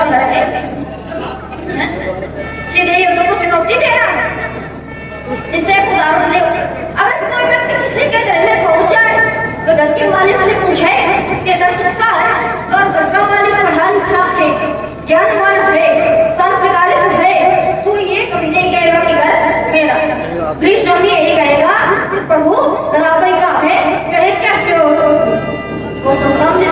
का करके सीधे ये तो कुछ चुनौती देना जिससे उदाहरण ले। अगर कोई व्यक्ति किसी के घर में पहुंच जाए तो घर के मालिक से पूछे कि घर किसका है, और घर का मालिक पढ़ा लिखा है, ज्ञानवान है, संस्कारित है, तो ये कभी नहीं कहेगा कि घर मेरा। कृष्ण भी यही कहेगा कि प्रभु धरापई का है, कहे कैसे हो वो तो समझे।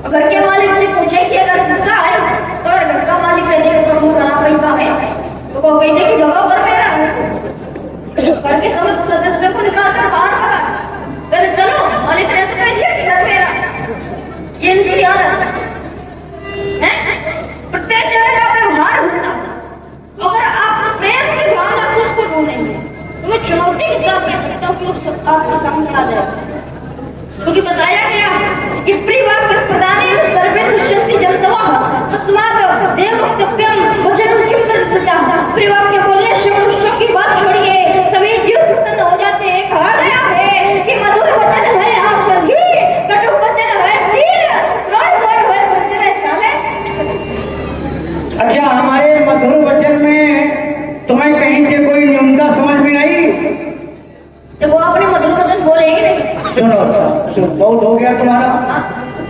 घर के मालिक से पूछे कि अगर किसका है, तो अगर घर का मालिक कहे प्रभु धरापई का है, तो वो कहते कि भगवान घर मेरा है। घर के समस्त सदस्यों को निकालकर बाहर भगा, कहते चलो मालिक ने तो कह दिया कि घर मेरा। ये इनकी हालत है। प्रत्येक जगह का व्यवहार होता, अगर आप प्रेम की भावना से उसको ढूंढेंगे तो मैं चुनौती के साथ कह सकता हूँ कि उस आपके सामने आ जाएगा। क्योंकि बताया गया कि प्रियवाक्य प्रदानेन सर्वे दुष्यन्ति जन्तवः तस्मात् देववक्तव्यं वचनं किं तद्दत्तः। प्रियवाक्य बोलने से मनुष्यों की बात छोड़िए, सभी जीव प्रसन्न हो जाते हैं। कहा गया है कि मधुर वचन है आप सभी, कटु वचन है तीर, श्रवण द्वार है सज्जन साले। अच्छा, हमारे मधुर वचन में तुम्हें कहीं से कोई न्यूनता समझ में आई? तो वो अपने मधुर वचन बोलेंगे नहीं। सुनो, बहुत हो गया तुम्हारा,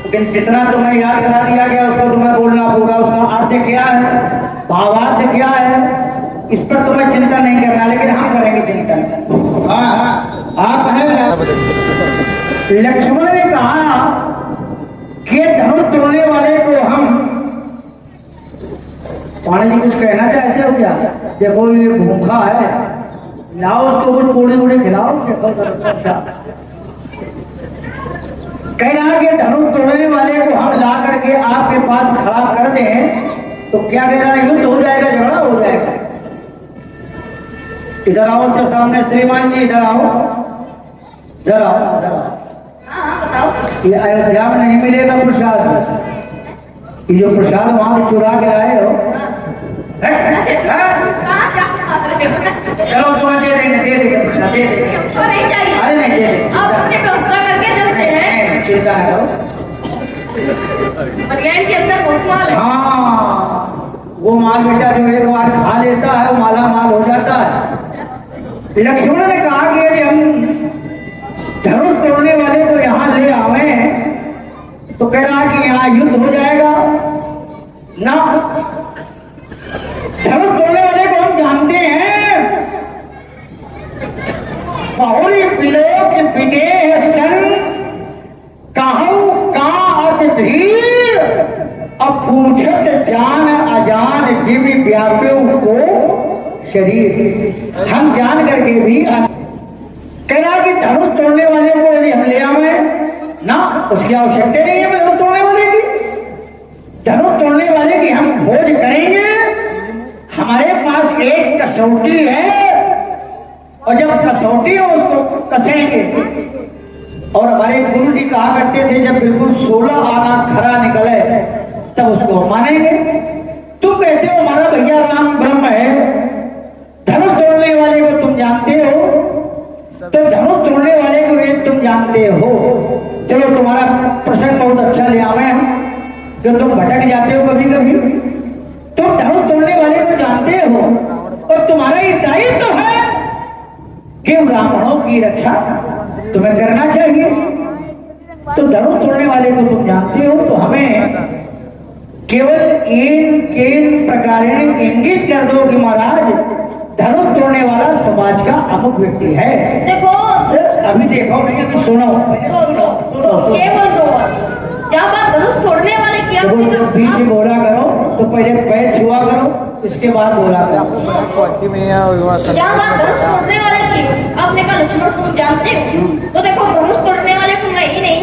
लेकिन जितना तुम्हें याद करा दिया गया उसको तुम्हें बोलना होगा। उसका अर्थ क्या है, भावार्थ क्या है, इस पर तुम्हें चिंता नहीं करना, लेकिन हम करेंगे चिंतन। आप हैं लक्ष्मण ने कहा कि धनुष तोड़ने वाले को हम, पानी जी कुछ कहना चाहते हो क्या? देखो ये भूखा है, लाओ उसको कुछ पूड़ी उड़ी खिलाओ। कह रहा कि धनुष तोड़ने वाले को हम ला करके आपके पास खड़ा कर दें तो क्या कह रहा है, युद्ध हो जाएगा, झगड़ा हो जाएगा। इधर आओ, अच्छा सामने श्रीमान जी, इधर आओ, इधर आओ, इधर आओ। ये अयोध्या में नहीं मिलेगा प्रसाद, ये जो प्रसाद वहां से चुरा के लाए हो, चलो तुम्हें दे देंगे प्रसाद, दे देंगे। अरे नहीं, दे देंगे, व्यवस्था करके चलते हैं, चिंता न करो। के अंदर बहुत माल है। हाँ, वो माल बेटा जो एक बार खा लेता है वो माला माल हो जाता है। लक्ष्मण ने कहा कि यदि हम धनुष तोड़ने वाले को यहाँ ले आवे तो कह रहा कि यहाँ युद्ध हो जाएगा ना। धनुष तोड़ने वाले को हम जानते हैं, बहुरी पिलोक विदेह सन कहूं का अत भीड़, अब पूछत जान अजान जीव व्याप्यो को शरीर। हम जान करके भी कह रहा कि धनुष तोड़ने वाले को यदि हम ले आवे ना, उसकी आवश्यकता नहीं है धनुष तोड़ने वाले की। धनुष तोड़ने वाले की हम खोज करेंगे, हमारे पास एक कसौटी है, और जब कसौटी हो उसको कसेंगे। और हमारे गुरु जी कहा करते थे जब बिल्कुल 16 आना खरा निकले तब उसको मानेंगे। तुम कहते हो हमारा भैया राम ब्रह्म है, धनुष तोड़ने वाले को तुम जानते हो, तो धनुष तोड़ने वाले को वेद तुम जानते हो। चलो तुम्हारा प्रसंग बहुत अच्छा ले आवे हम, जो तुम भटक जाते हो कभी कभी। तुम धनुष तोड़ने वाले को जानते हो और तुम्हारा ये दायित्व है कि ब्राह्मणों की रक्षा तुम्हें करना चाहिए। तो धनुष तोड़ने वाले को तुम जानते हो, तो हमें केवल इन प्रकार इंगित कर दो कि महाराज धनुष तोड़ने वाला समाज का अमुक व्यक्ति है। देखो अभी देखो नहीं, अभी सुनो, केवल दो क्या बात धनुष तोड़ने वाले क्या? जब बीच में बोला करो तो पहले पैर छुआ करो, इसके बाद बोला करो। क्या बात धनुष तोड़ने वाले की? आपने कहा लक्ष्मण तुम जानते हो, तो देखो धनुष तोड़ने वाले को मैं ही नहीं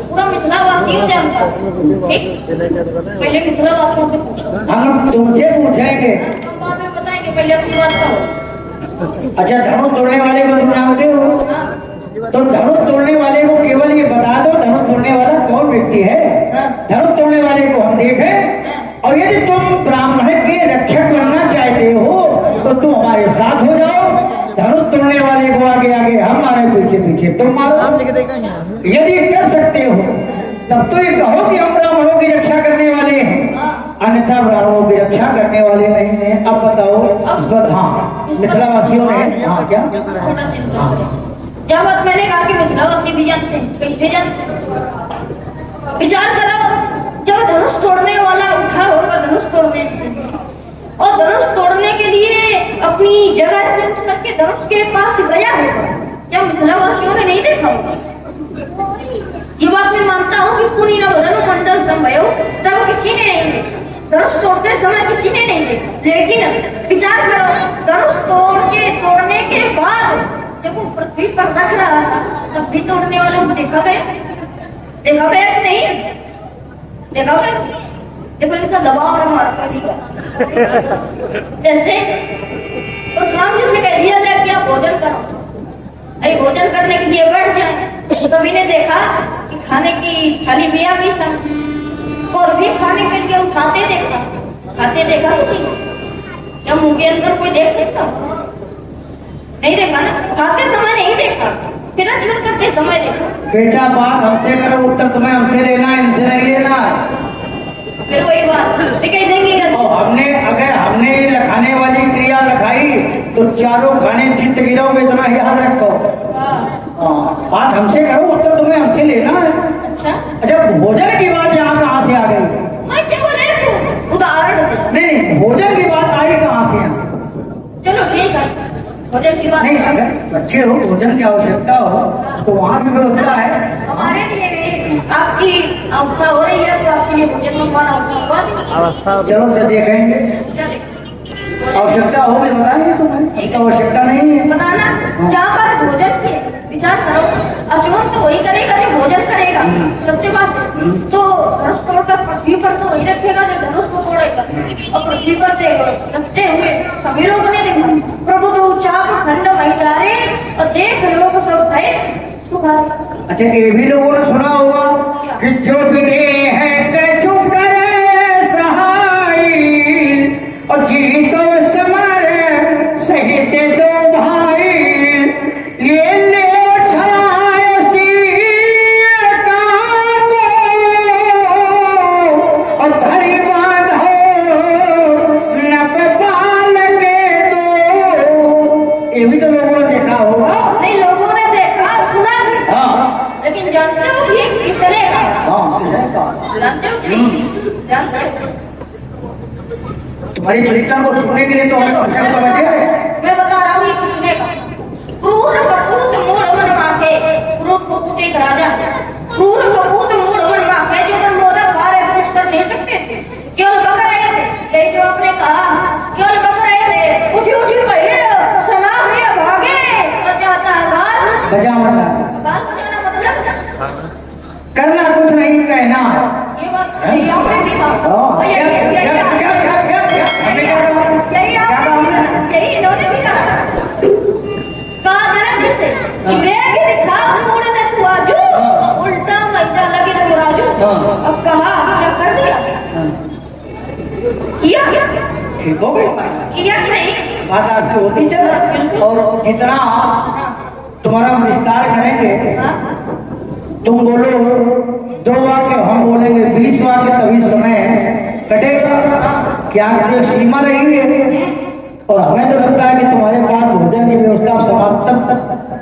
पूरा मिथिलावासी हो जानता हूँ। ठीक, पहले मिथिलावासियों से पूछो। हम तुमसे पूछेंगे, हम बाद में बताएंगे, पहले अपनी बात करो। अच्छा, धनुष तोड़ने वाले को तुम जानते हो, तो धनुष तोड़ने वाले को केवल ये बता दो धनुष तोड़ने वाला कौन व्यक्ति है। धनुष तोड़ने वाले को हम देखें, और यदि तुम ब्राह्मण के रक्षक बनना चाहते हो तो तुम हमारे साथ हो जाओ। धनुष तोड़ने वाले को आगे आगे, हमारे पीछे पीछे तुम मारो। यदि कर सकते हो तब तो ये कहो कि हम ब्राह्मणों की रक्षा करने वाले हैं, हाँ। अन्यथा ब्राह्मणों की रक्षा करने वाले नहीं हैं। अब बताओ इस पर। हाँ, मिथिला वासियों ने हाँ क्या थोड़ा चिंता करें। जब बात मैंने कहा कि मिथिलावासी भी जानते हैं, कैसे जानते हैं? विचार करो, जब धनुष तोड़ने वाला उठा होगा धनुष तोड़ने, और धनुष तोड़ने के लिए अपनी जगह से उठ करके धनुष के पास गया होगा, क्या मिथिलावासियों ने नहीं देखा होगा? ये बात मैं मानता हूँ कि पूरी नवधनु मंडल संभव तब किसी ने नहीं देखा, धनुष तोड़ते समय किसी ने नहीं देखा। लेकिन विचार करो, धनुष तोड़ने के बाद जब वो पृथ्वी पर रख रहा था तब भी तोड़ने वालों को देखा गया कि नहीं? देखा गया। देखो इनका दबाव हमारा जैसे परशुराम जी से कह दिया जाए कि आप भोजन करो, अरे भोजन करने के लिए बैठ जाए। सभी ने देखा कि खाने की थाली भी आ गई सब, और भी खाने के लिए उठाते देखा किसी को? क्या मुंह के अंदर कोई देख सकता? नहीं देखा ना, खाते समय नहीं देखा, फिर चुन करते समय देखा। बेटा बात हमसे करो, उत्तर तुम्हें हमसे लेना है, इनसे नहीं लेना। फिर वही बात कह देंगे। और हमने लखाने वाली क्रिया लखाई तो चारों खाने चित्त गिरोगे, इतना याद रखो। बात हमसे करो, उत्तर तुम्हें हमसे लेना है। अच्छा, भोजन की बात यहाँ कहाँ से आ गई? उदाहरण नहीं, भोजन की बात आई कहाँ से? चलो ठीक है, भोजन की बात नहीं, अगर बच्चे हो भोजन की आवश्यकता हो तो वहाँ भी व्यवस्था है। हमारे लिए भी आपकी अवस्था हो रही है तो आपके लिए भोजन मंगवाना होगा। चलो से देखेंगे, आवश्यकता होगी बताएंगे तुम्हें, आवश्यकता नहीं है बताना। जहाँ पर भोजन के विचार करो, अचूक तो वही करेगा जो भोजन करेगा, सत्य बात। तो धनुष तोड़कर पृथ्वी पर तो वही रखेगा जो धनुष को तोड़ेगा, और पृथ्वी पर रखते हुए सभी लोगों ने देखा, प्रभु तो चाप खंड महिलारे और देख लोग सब भय सुबह। अच्छा, ये भी लोगों ने सुना होगा कि जो बिने है कछु करे सहाय, और जीत समारे सहित दो भाई, ये ले छाय सिया काको, और धरि बांधो नप पाल के दो। ये भी तो लोगों ने देखा होगा। नहीं, लोगों ने देखा सुना भी, हाँ, लेकिन जानते हो ये किसने कहा? हाँ, जानते हो कि नहीं? जानते हो? तुम्हारी चरित्र को सुनने के लिए तो हमें अवसर तो बचे। मैं बता रहा हूँ ये किसने कहा। क्रूर कपूत मूढ़ मन माखे, क्रूर कपूत एक राजा, क्रूर कपूत मूढ़ मन माखे जो मनमोदक सारे कुछ कर नहीं सकते थे, केवल बक रहे थे। ये जो आपने कहा केवल बक रहे थे, उठी उठी पहिर सना हुए भागे, और जाता है गाल बजा गाल बजाना मतलब करना कुछ नहीं, कहना। ये बात सही आपने भी कहा। यही इन्होंने भी कहा जरा जिसे कि मैं भी दिखा मूड ने तू आजू, उल्टा मजा लगे तू राजू। अब कहा क्या कर दिया? ठीक हो गई, किया कि नहीं? बात आपकी होती चल। और जितना तुम्हारा विस्तार करेंगे, तुम बोलो 2 वाक्य, हम बोलेंगे 20 वाक्य, तभी समय कटेगा। क्या सीमा रही है? और हमें तो लगता है कि तुम्हारे पास भोजन की व्यवस्था समाप्त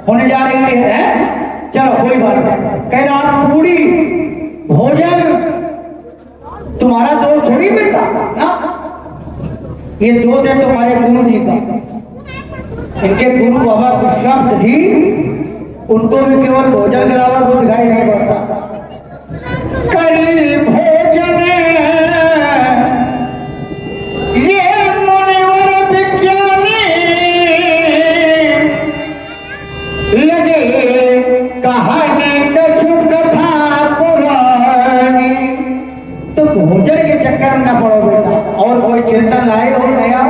होने जा रही है। चलो कोई बात नहीं, कह रहा पूरी भोजन तुम्हारा दोष थोड़ी मिलता ना, ये दोष है तुम्हारे गुरु जी का। इनके गुरु बाबा विश्वामित्र जी, उनको भी केवल भोजन के अलावा कुछ दिखाई नहीं पड़ता। कल भोजन ये मुनिवर विज्ञानी, लगे कहानी कछु कथा पुरानी। तो भोजन के चक्कर में न पड़ो बेटा, और कोई चिंतन लाए हो नया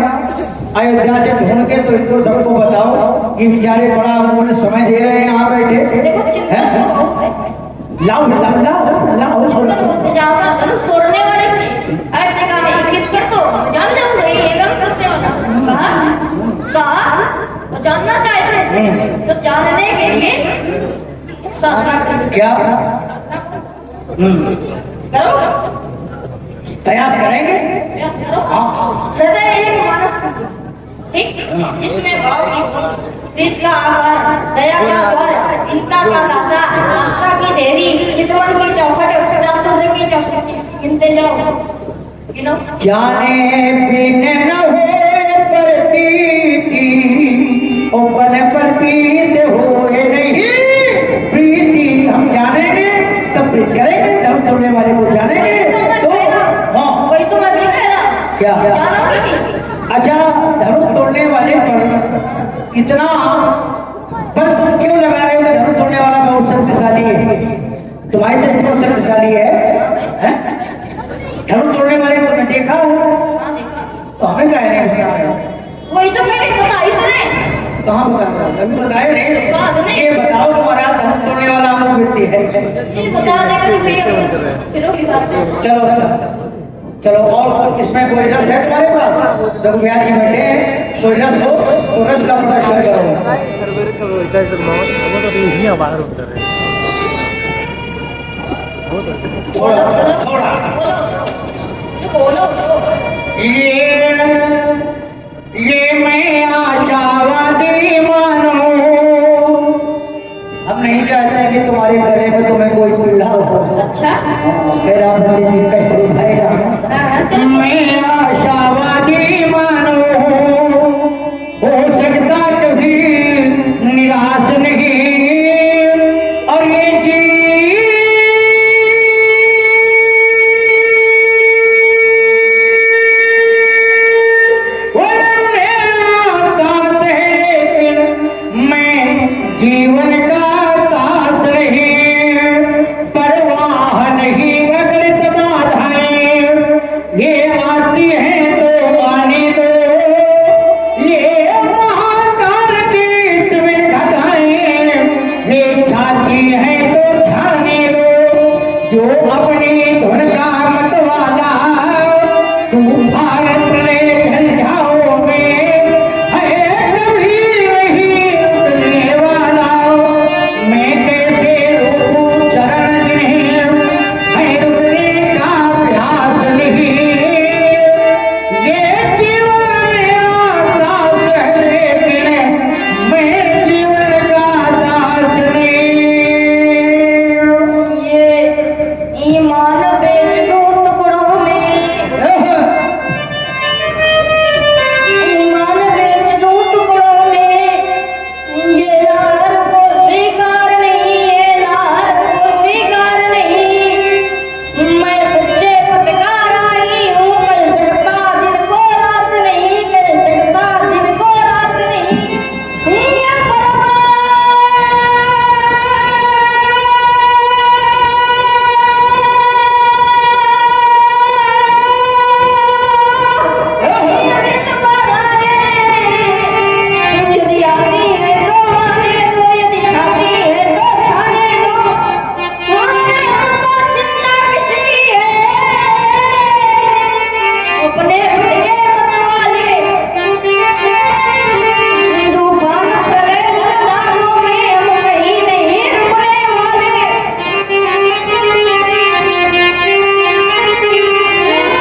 अयोध्या से ढूंढ के, तो इनको सबको बताओ कि बेचारे बड़ा उन्होंने समय दे रहे हैं यहाँ बैठे। देखो चिंतन तो बहुत है। लाओ लाओ लाओ लाओ, जाऊंगा धनुष तोड़ने वाले हर जगह में कित कर तो जान जाऊंगा ये गलत करने वाला। कहा तो जानना चाहते हैं, तो जानने के लिए साधना क्या करो, प्रयास करेंगे। प्रयास करो। हाँ। हृदय एक मानस बुद्धि, ठीक, जिसमें भाव की गुण, प्रीत का आधार, दया का द्वार, इनका का दासा, आस्था की देरी, चितवन की चौखट, चातुर्य की चौसठ, गिनते जाओ, गिनो। जाने बिन न हो प्रतीति, ओपन प्रतीत होए नहीं प्रीति। हम जानेंगे तब प्रीत करेंगे, धर्म तोड़ने वाले को जानेंगे तो। हाँ, वही तो मैं भी कह रहा, क्या जानोगे नहीं। अच्छा, धर्म तोड़ने वाले पर इतना बल क्यों लगा रहे हो कि धर्म तोड़ने वाला बहुत शक्तिशाली है? तुम्हारी तरह बहुत शक्तिशाली है? धर्म तोड़ने वाले को मैं देखा है, हाँ, देखा। तो हमें क्या नहीं बता रहे हो? वही तो मैंने बताई तो नहीं। कहाँ बता रहे हो? अभी बताए बात नहीं। नहीं। ये बताओ तुम्हारा धर्म तोड़ने वाला वो व्यक्ति है? फिर बता देगा कि फिर होगी बात। चलो अच्छा, चलो। और इसमें कोई रस है तुम्हारे पास? दंगिया जी बैठे हैं, कोई रस हो तो रस का प्रदर्शन करो। बोलो, थोड़ा बोलो, बोलो। ये मैं आशावादी मानो, हम नहीं चाहते कि तुम्हारे गले में तुम्हें कोई पीड़ा हो। अच्छा, फिर आप बोले जी कष्ट उठाएगा। हाँ, चलो। मैं आशावादी मानो, हो सकता कभी निराश नहीं, और ये जीवन का दास नहीं, परवाह नहीं अगृत बाधाएं, ये आती है तो आने दो, ये महाकाल की तुम्हें घटाएं, ये छाती है तो छाने दो, जो अपनी धुन का मत वाला तूफान प्रलय झल जाओगे, है कभी नहीं उतरने वाला। मैं कैसे रोकूं चरण जिन्हें है रुकने का प्यास नहीं, ये जीवन मेरा दास है लेकिन मैं जीवन का दास नहीं। ये ईमान बेच दूं टुकड़ों में, ईमान बेच दूं टुकड़ों में, ये लार को स्वीकार नहीं, ये लार को स्वीकार नहीं। मैं सच्चे पथकार आई हूँ, कर सकता दिन को रात नहीं, कर सकता दिन को रात नहीं। ये यदि आती है तो आने दो, यदि छाती है तो छाने दो, हमको चिंता किसकी है? अपने खुद के मतवाले, तूफान प्रलय धरधानों में हम कहीं नहीं रुकने वाले।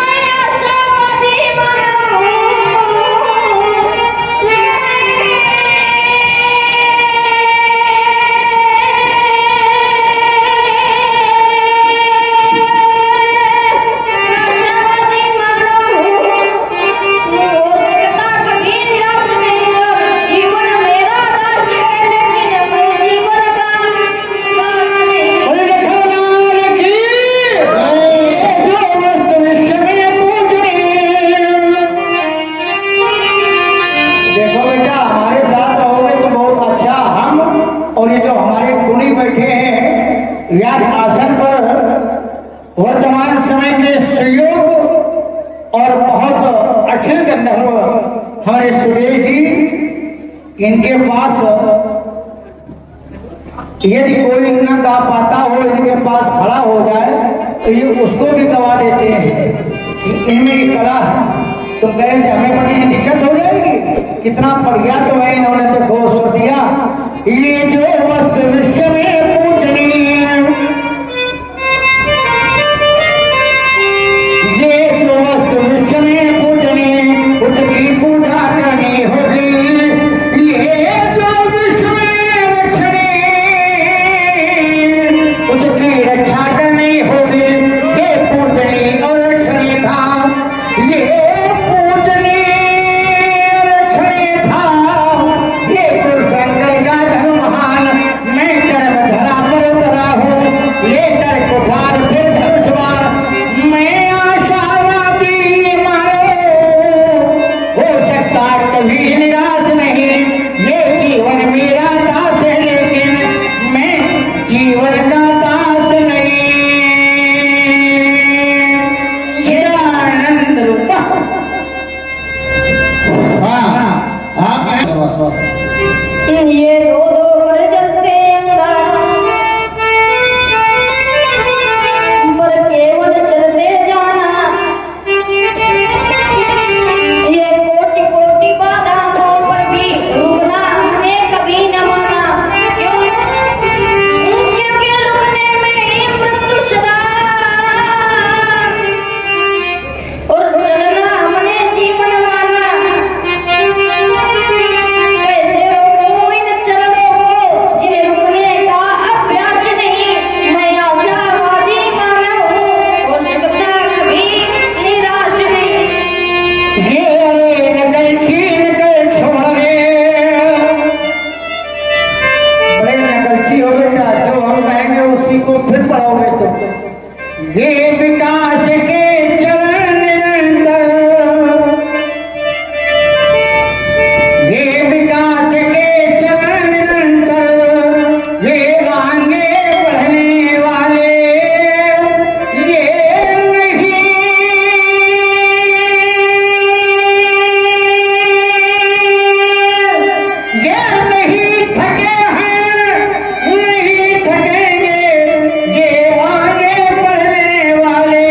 मैं आशावादी जीवन मेरा दास है लेकिन मैं जीवन का दास नहीं। देखो बेटा, हमारे साथ रहोगे तो बहुत अच्छा। हम और ये जो हमारे गुणी बैठे हैं व्यास आसन पर, वर्तमान समय के सहयोग और बहुत अच्छे गंधर्व हमारे सुरेश जी, इनके पास यदि कोई न गा पाता हो, इनके पास खड़ा हो जाए तो ये उसको भी गवा देते हैं। इनमें ये कला है। तुम कह रहे थे हमें पंडित जी दिक्कत हो जाएगी, कितना बढ़िया तो है, इन्होंने तो घोष कर दिया। ये जो वस्तु विश्व में पूजनीय उसी को फिर पढ़ोगे तो ये विकास के चरण निरंतर, ये विकास के चरण निरंतर, ये आगे बढ़ने वाले ये नहीं, ये नहीं थके हैं, नहीं थकेंगे, ये आगे बढ़ने वाले,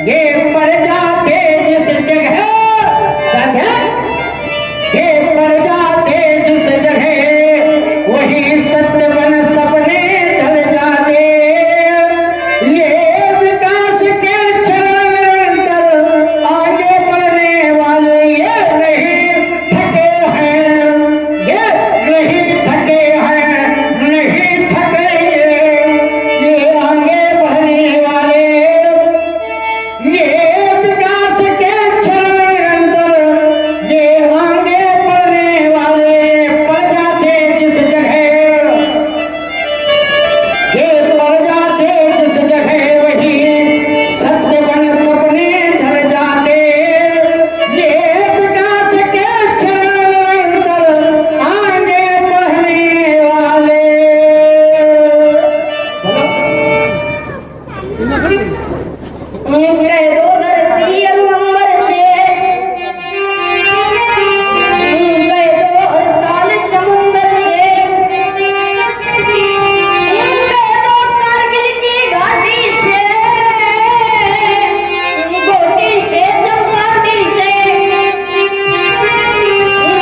ये पड़ जाते जिस जगह, ये पड़ जाते जिस जगह वही सत्य बन सपने ढल जाते, ये विकास के चरण निरंतर आगे बढ़ने वाले ये नहीं थके हैं, ये नहीं थके हैं, नहीं थकेंगे, ये आगे बढ़ने वाले, ये विकास के चरण निरंतर, ये आगे बढ़ने वाले पड़ जाते जिस जगह, ये पड़ जाते जिस जगह वही सत्य बन सपने ढल जाते, ये विकास के चरण निरंतर आगे बढ़ने वाले। कह दो धरती अंबर से, कह दो अड़ताल समुंदर से, कह दो कारगिल की घाटी से, गोटी से चंपाती से,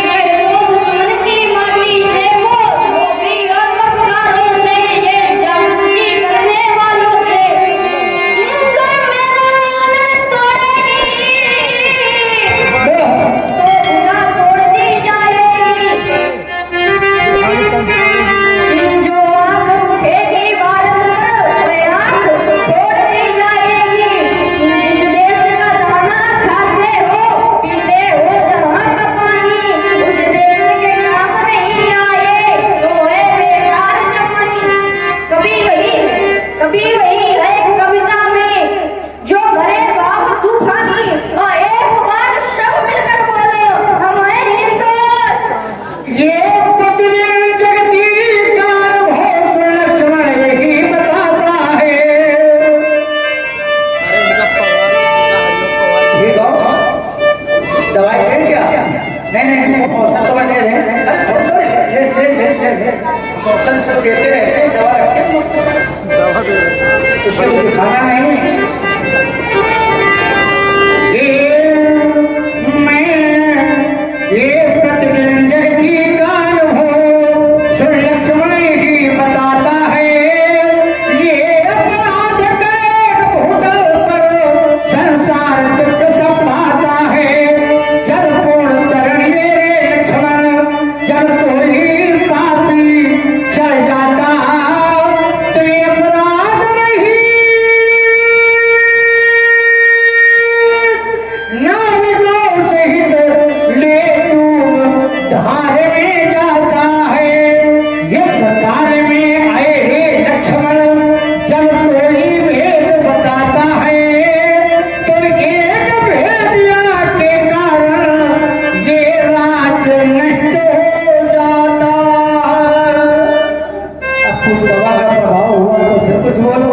कह दो दुश्मन की माटी से, वो धोबी और मक्कारों से, ये जासूसी करने वालों से, कर मैदान तोड़ेगी तो पूरा तोड़ दी जाएगी, जो आग उठेगी भारत पर वह आग तोड़ दी जाएगी, जिस देश का दाना खाते हो पीते हो जहाँ का पानी, उस देश के काम नहीं आए तो है बेकार जवानी। कभी वही है कविता में जो भरे भाव तूफानी, और एक बार सब मिलकर बोलो हम हैं हिंदुस्तान। ये प्रतिदिन जगती का अनुभव लक्ष्मण यही बताता है। ठीक हो, दवाई दे क्या? नहीं औसत दवा दे दे, औसत सब देते रहते हैं, दवा रखते उससे कुछ दिखाना नहीं। ये प्रतिदिन जगती का अनुभव सुन लक्ष्मण ही बताता है, ये अपराध करे भूतल पर संसार दुख सब पाता है, जल पूर्ण तरण ये लक्ष्मण जब कोई पापी चल जाता तो ये अपराध नहीं, नाविकों सहित ले डूब धार में जाता है, युद्ध काल में आए रे लक्ष्मण जब कोई भेद बताता है, तो एक भेदिया के कारण ये राज्य नष्ट हो जाता है। अब कुछ दवा का प्रभाव हुआ तो फिर कुछ बोलो,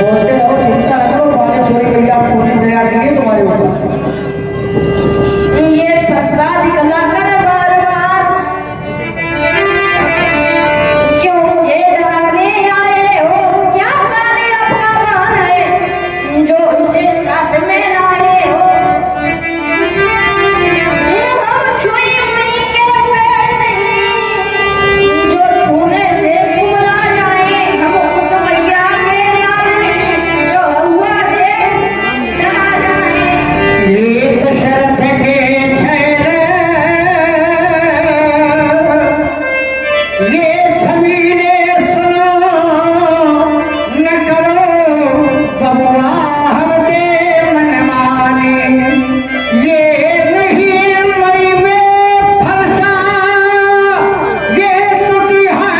बोलते रहो, चिंता करो, बालेश्वरी भैया पूरी दया करिए तुम्हारे ऊपर। ये प्रसाद कलाकर बार बार क्यों मुझे डराने आए हो, क्या कार्य आपका मान है जो इसे साथ में लाए हो, हम छुई मई के पेड़ नहीं जो छूने से कुमला जाए, हम उस मैया के लाल नहीं जो हुआ दे डरा जाए। ये दशरथ के छैल, ये छबीले सुनो न करो बबुआ हम दे मन माने, ये नहीं मई में फरसा, ये टूटी है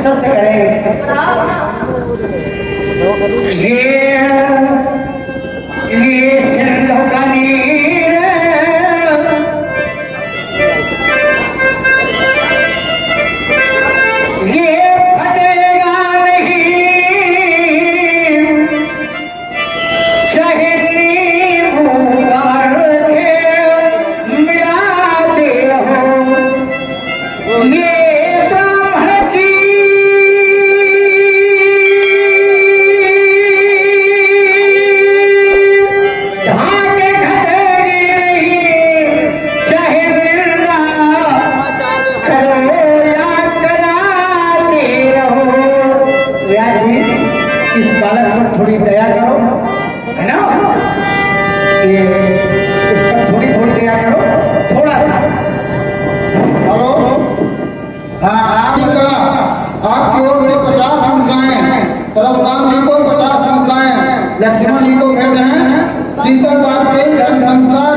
प्रशस्त करेंगे। पढ़ाओ ना। ये सिंध का नीर ये फटेगा नहीं, चाहे नींबू कमर के मिलाते हो। ये ब्राह्मण की धागे घटेगी नहीं, चाहे मिलना करो या कराते रहो। व्यास जी, इस बालक पर थोड़ी दया करो, है ना? ये इस पर थोड़ी थोड़ी दया करो, थोड़ा सा। हेलो, हाँ आपकी कला आपकी ओर से 50 मुद्राएं, परशुराम जी को 50 मुद्राएं, लक्ष्मण जी को भेज हैं। शीतल बात के धर्म संस्कार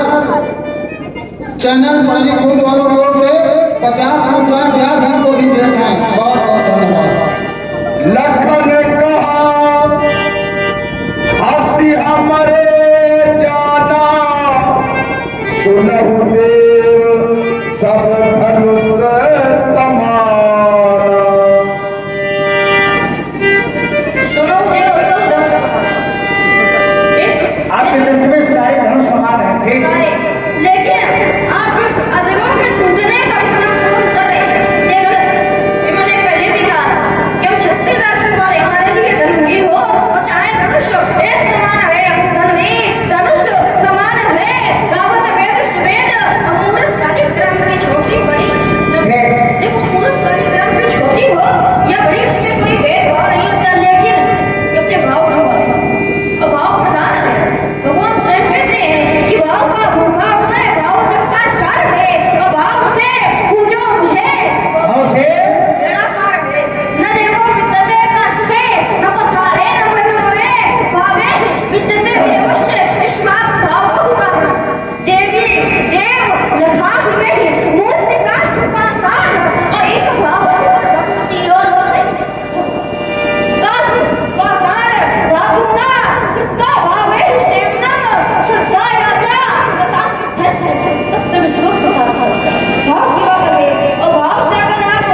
चैनल पढ़ी खुद वालों की ओर से 50 मुद्राएं व्यास जी को भी भेज हैं। बहुत बहुत धन्यवाद। लखन कहा हंसी हमारे जाना, सुनहु देव सब धनुष तमारा। सुनो देव सब धनुष। आपके दृष्टि में सारे धनुष समान है, ठीक? लेकिन आप जो अजगरों के टूटने पर इतना क्रोध कर रहे हैं, ये गलत। इन्होंने पहले भी कहा कि हम 36 राजकुमार हमारे लिए धनुषी हो और चाहे धनुष एक समान है, धनुष समान है। गावत वेद सुवेद अमूर्त शालिग्राम की छोटी बड़ी, देखो मूर्त शालिग्राम की छोटी हो या बड़ी, इसमें कोई भेदभाव नहीं होता। लेकिन ये अपने भाव का भाव प्रधान है। भगवान स्वयं कहते हैं कि भाव का भूखा होना है, भाव सबका सार है, और भाव से पूजो मुझे। भाव से बेड़ा पार है। न देखो विद्यते कष्टे, न पसारे न मृगवे, भावे विद्यते विवश्य, इस बात भाव को उतारना। देवी देव लखान नहीं, मूर्ति काष्ठ पाषाण, और एक भाव भगवती और से काष्ठ पाषाण धातुना कृत्वा भावे सेवनम श्रद्धाय राजा तथा सिद्धस्य तस्य विश्वक भाव की बात है। और भाव से अगर आप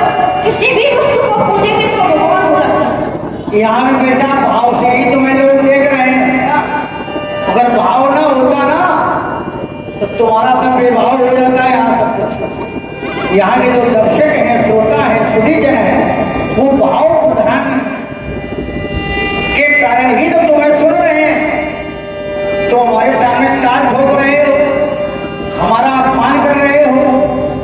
किसी भी वस्तु को पूजेंगे तो भगवान हो जाता है। यहाँ में बेटा भाव से ही तो मैं लोग देख रहे हैं। अगर भाव ना होता ना तो तुम्हारा सब बेभाव हो जाता है। यहाँ सब कुछ, यहाँ के जो दर्शक हैं, श्रोता है, सुधीजन है, वो भाव प्रधान के कारण ही तो तुम्हें सुन रहे हैं। तो हमारे सामने ताल ठोक रहे हो, हमारा अपमान कर रहे हो,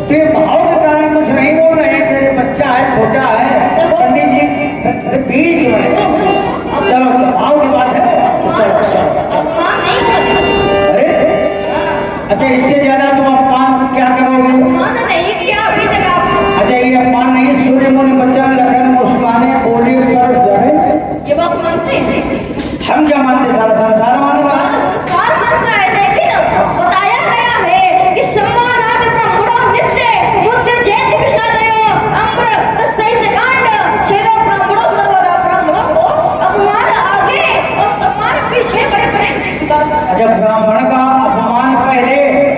तो ये भाव के कारण कुछ नहीं बोल रहे हैं। तेरे बच्चा है, छोटा है, पंडित जी बीच में। चलो भाव की बात है, चलो चलो। अपमान नहीं करता। अरे अच्छा, इससे ज्यादा तुम अपमान क्या करोगे? अपमान नहीं किया अभी तक आपने। अच्छा, ये अपमान नहीं। सूर्य मुनि बच्चन लखन मुस्काने बोले पर जाने, ये बात मानते हैं। हम क्या मानते? सारा संसार मानेगा। संसार मानता है, लेकिन बताया गया है कि सम्मानादि ब्रह्मणो नित्य युद्ध जैत विषादयो अम्र तस्यै जगांड छेदो ब्रह्मणो सर्वदा। ब्राह्मणों को अपमान आगे और सम्मान पीछे बड़े प्रेम से स्वीकार करता अच्छा, ब्राह्मण का अपमान पहले, है।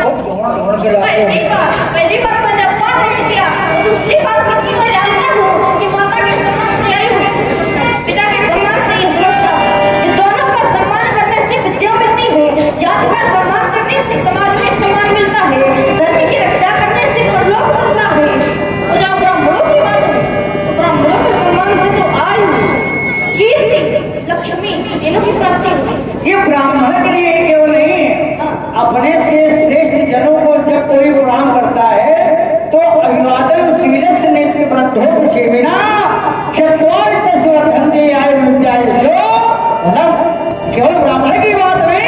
खूब ढूंढ के लाते हो। पहली बार मैंने अपमान नहीं किया, और दूसरी बात कि मैं जानता हूँ कि माता के सम्मान से आई हूँ, पिता के सम्मान से ये सुरक्षा। इन दोनों का सम्मान करने से विद्या मिलती है, जाति का सम्मान करने से समाज में सम्मान मिलता है, धर्म की रक्षा करने से परलोक मिलता है। और जहाँ ब्राह्मणों की बात है, तो ब्राह्मणों के सम्मान से तो आयु, कीर्ति, लक्ष्मी इन्हों की प्राप्ति होती। ये ब्राह्मण के लिए केवल नहीं, अपने से श्रेष्ठ जनों को जब कोई प्रणाम करता है तो अभिवादन शीलस्य नित्य वृद्धो सेविना क्षत्वाय तस्वर्धन्ते आय विद्यायुषो। मतलब केवल ब्राह्मण की बात नहीं,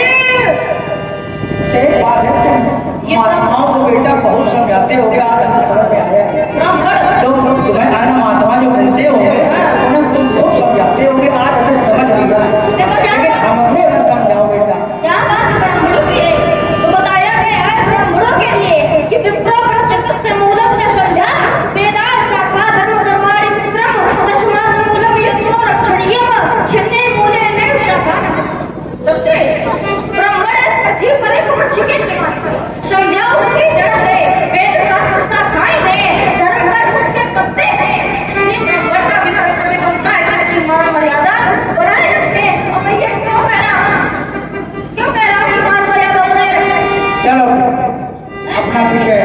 एक बात है, तुम महात्माओं को बेटा बहुत समझाते हो, आज हमें समझ में आया। ब्राह्मण तो तुम्हें अन्य महात्मा जो मिलते हो उन्हें तुम खूब समझाते हो, आज हमें समझ लिया, लेकिन हमको न समझाओ बेटा। क्या बात ब्राह्मणों की है? तो बताया गया है ब्राह्मणों के लिए कि विप्रो जगत से मूलम च संध्या वेदा शाखा धर्म अपना विषय